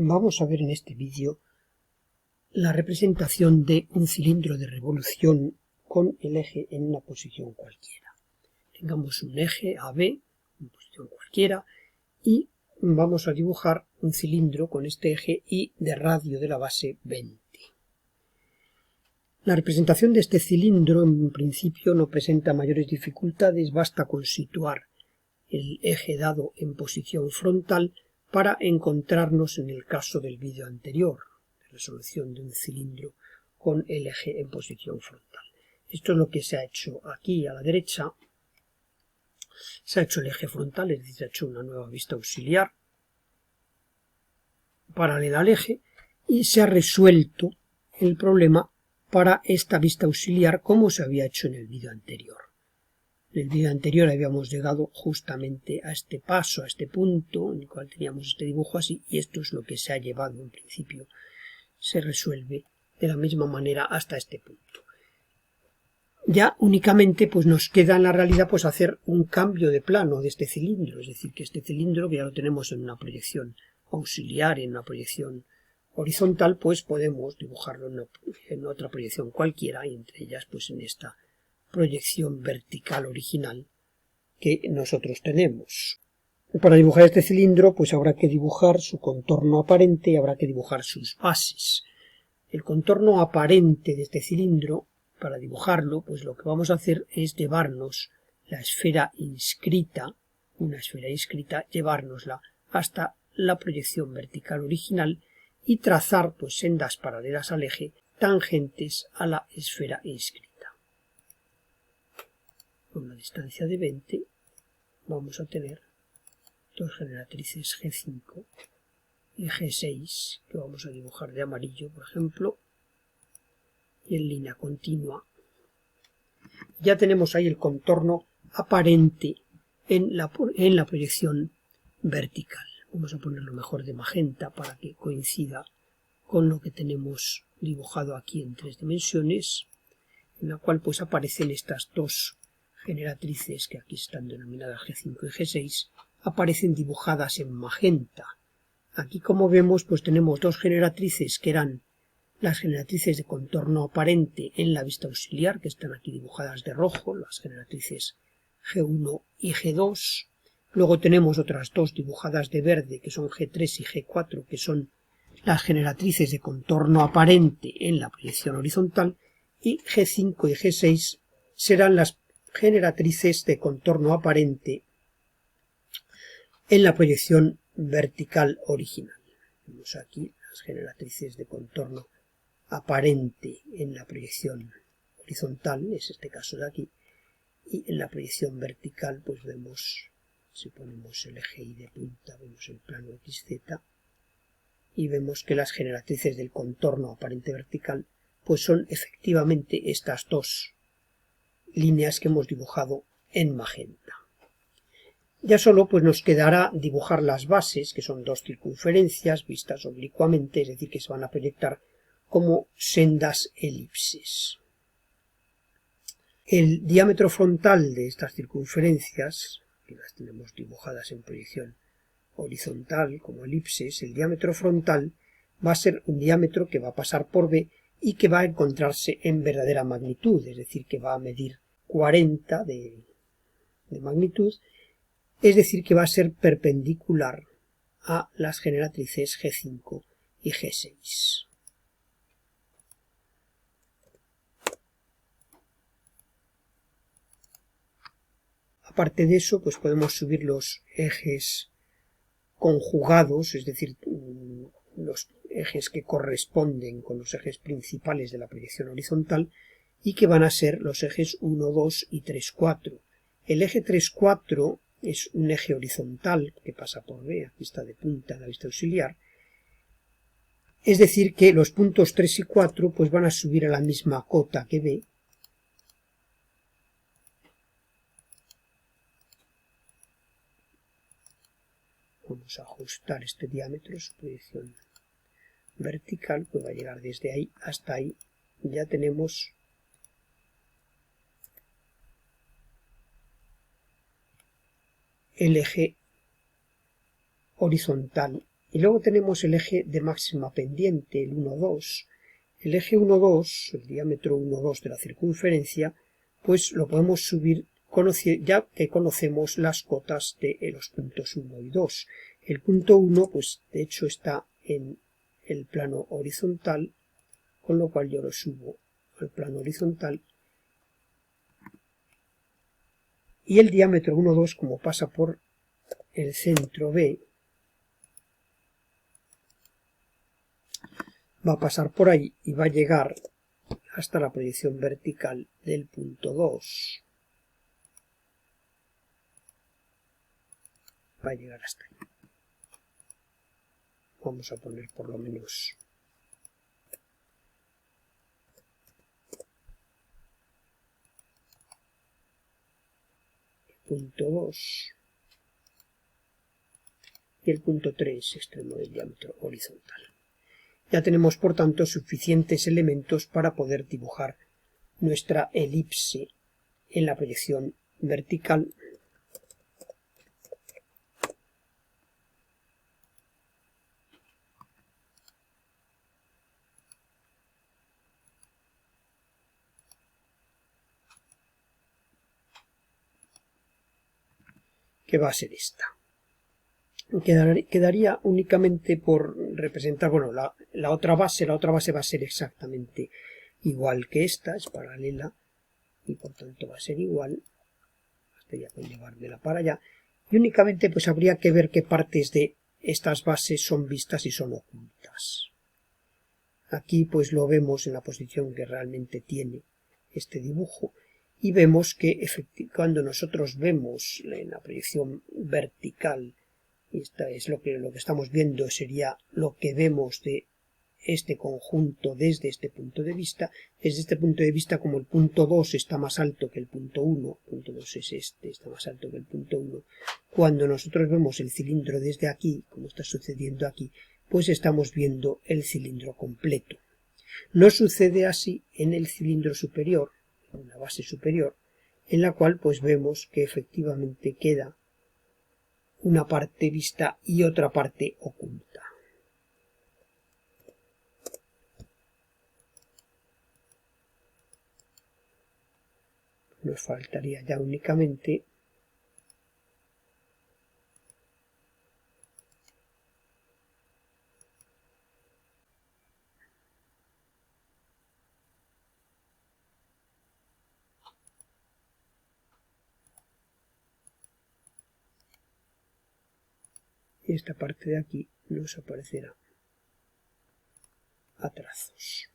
Vamos a ver en este vídeo la representación de un cilindro de revolución con el eje en una posición cualquiera. Tengamos un eje AB en posición cualquiera y vamos a dibujar un cilindro con este eje y de radio de la base 20. La representación de este cilindro en principio no presenta mayores dificultades, basta con situar el eje dado en posición frontal para encontrarnos en el caso del vídeo anterior, de resolución de un cilindro con el eje en posición frontal. Esto es lo que se ha hecho aquí a la derecha. Se ha hecho el eje frontal, es decir, se ha hecho una nueva vista auxiliar paralela al eje y se ha resuelto el problema para esta vista auxiliar como se había hecho en el vídeo anterior. En el vídeo anterior habíamos llegado justamente a este paso, a este punto en el cual teníamos este dibujo así, y esto es lo que se ha llevado en principio. Se resuelve de la misma manera hasta este punto. Ya únicamente pues nos queda en la realidad pues hacer un cambio de plano de este cilindro, es decir, que este cilindro que ya lo tenemos en una proyección auxiliar, en una proyección horizontal, pues podemos dibujarlo en otra proyección cualquiera, y entre ellas pues en esta proyección vertical original que nosotros tenemos. Para dibujar este cilindro pues habrá que dibujar su contorno aparente y habrá que dibujar sus bases. El contorno aparente de este cilindro, para dibujarlo, pues lo que vamos a hacer es llevarnos la esfera inscrita, una esfera inscrita, llevárnosla hasta la proyección vertical original y trazar pues sendas paralelas al eje tangentes a la esfera inscrita. Con una distancia de 20 vamos a tener dos generatrices G5 y G6 que vamos a dibujar de amarillo, por ejemplo, y en línea continua. Ya tenemos ahí el contorno aparente en la proyección vertical. Vamos a ponerlo mejor de magenta para que coincida con lo que tenemos dibujado aquí en 3 dimensiones, en la cual pues aparecen estas dos generatrices que aquí están denominadas G5 y G6, aparecen dibujadas en magenta. Aquí, como vemos, pues tenemos dos generatrices que eran las generatrices de contorno aparente en la vista auxiliar, que están aquí dibujadas de rojo, las generatrices G1 y G2. Luego tenemos otras dos dibujadas de verde, que son G3 y G4, que son las generatrices de contorno aparente en la proyección horizontal, y G5 y G6 serán las generatrices de contorno aparente en la proyección vertical original. Vemos aquí las generatrices de contorno aparente en la proyección horizontal, es este caso de aquí, y en la proyección vertical pues vemos, si ponemos el eje Y de punta, vemos el plano XZ y vemos que las generatrices del contorno aparente vertical pues son efectivamente estas dos líneas que hemos dibujado en magenta. Ya solo pues nos quedará dibujar las bases, que son dos circunferencias vistas oblicuamente, es decir, que se van a proyectar como sendas elipses. El diámetro frontal de estas circunferencias, que las tenemos dibujadas en proyección horizontal como elipses, el diámetro frontal va a ser un diámetro que va a pasar por B y que va a encontrarse en verdadera magnitud, es decir, que va a medir 40 de magnitud, es decir, que va a ser perpendicular a las generatrices G5 y G6. Aparte de eso, pues podemos subir los ejes conjugados, es decir, los ejes que corresponden con los ejes principales de la proyección horizontal y que van a ser los ejes 1, 2 y 3, 4. El eje 3, 4 es un eje horizontal que pasa por B, aquí está de punta en la vista auxiliar, es decir que los puntos 3 y 4 pues van a subir a la misma cota que B, vamos a ajustar este diámetro, su proyección vertical, pues va a llegar desde ahí hasta ahí, ya tenemos el eje horizontal Y luego tenemos el eje de máxima pendiente, el 1, 2. El eje 1, 2, el diámetro 1, 2 de la circunferencia, pues lo podemos subir ya que conocemos las cotas de los puntos 1 y 2. El punto 1, pues de hecho está en el plano horizontal, con lo cual yo lo subo al plano horizontal. Y el diámetro 1, 2, como pasa por el centro B, va a pasar por ahí y va a llegar hasta la proyección vertical del punto 2. Va a llegar hasta ahí. Vamos a poner por lo menos el punto 2 y el punto 3, extremo del diámetro horizontal. Ya tenemos, por tanto, suficientes elementos para poder dibujar nuestra elipse en la proyección vertical. Que va a ser esta. Quedaría únicamente por representar, bueno, la otra base va a ser exactamente igual que esta, es paralela y por tanto va a ser igual. Hasta ya puedo llevármela para allá. Y únicamente pues habría que ver qué partes de estas bases son vistas y son ocultas. Aquí pues lo vemos en la posición que realmente tiene este dibujo. Y vemos que cuando nosotros vemos en la proyección vertical, esta es lo que estamos viendo, sería lo que vemos de este conjunto desde este punto de vista. Desde este punto de vista, como el punto 2 está más alto que el punto 1, el punto 2 es este, está más alto que el punto 1, cuando nosotros vemos el cilindro desde aquí, como está sucediendo aquí, pues estamos viendo el cilindro completo. No sucede así en el cilindro superior, en la base superior, en la cual pues vemos que efectivamente queda una parte vista y otra parte oculta. Nos faltaría ya únicamente y esta parte de aquí nos aparecerá a trazos.